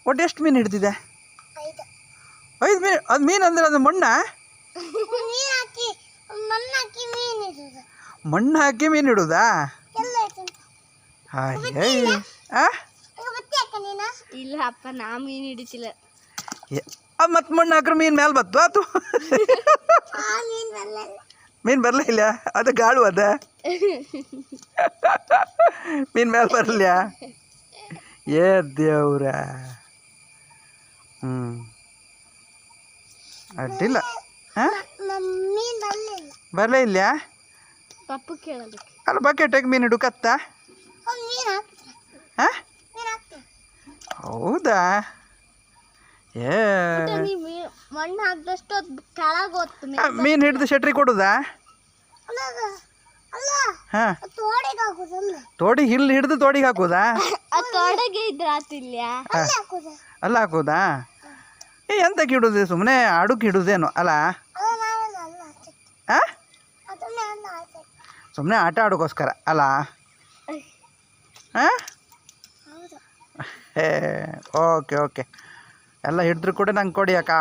ಒಟ್ಟು ಎಷ್ಟು ಮೀನು ಹಿಡ್ದಿದೆ? 5 ಮೀನು. ಅದು ಮೀನು ಅಂದ್ರೆ ಅದು ಮಣ್ಣು ಹಾಕಿ ಮೀನು ಹಿಡುದಾ? ಇಲ್ಲ ಅಪ್ಪ, ನಾ ಮೀನು ಹಿಡಿತಿಲ್ಲ. ಮತ್ತೆ ಮಣ್ಣು ಹಾಕ್ರೆ ಮೀನು ಮೇಲೆ ಬತ್ತು ಆತು. ಮೀನು ಬರಲೇ ಇಲ್ಲ, ಅದು ಗಾಳು ಅದ. ಮೀನು ಮೇಲೆ ಬರಲ್ಲ. ಏ ದೇವ್ರ. ಅಡ್ಡಿಲ್ಲ. ಬರಲೇ ಇಲ್ಲ. ಪಪ್ಪು ಕೇಳೋದಕ್ಕೆ ಅಲ್ಲ, ಬಕೆಟಾಗಿ ಮೀನು ಹಿಡುಕತ್ತ. ಹೌದಾ? ಏ ಮಣ್ಣು ಹಾಕಿದಷ್ಟು ಕೆಳಗೆ ಹೋಗ್ತು. ಮೀನು ಹಿಡಿದು ಶೆಟ್ರಿ ಕೊಡುದಾ? ಹಾಂ, ತೋಡಿಗೆ ಹಿಡಿದು ತೋಡಿಗೆ ಹಾಕೋದಾ? ತೋಡಿಗೆ ಇದ್ರೆ ಆತಿಲ್ಲ, ಅಲ್ಲ ಹಾಕೋದಾ? ಎಂತಕ್ಕೆ ಹಿಡುದು? ಸುಮ್ಮನೆ ಆಡುಕ್ಕೆ ಹಿಡುದೇನು ಅಲ್ಲ? ಸುಮ್ಮನೆ ಆಟ ಆಡೋಕ್ಕೋಸ್ಕರ ಅಲ್ಲ? ಹಾಂ, ಓಕೆ ಓಕೆ. ಎಲ್ಲ ಹಿಡಿದ್ರು ಕೂಡ ನಂಗೆ ಕೊಡಿ ಅಕ್ಕ.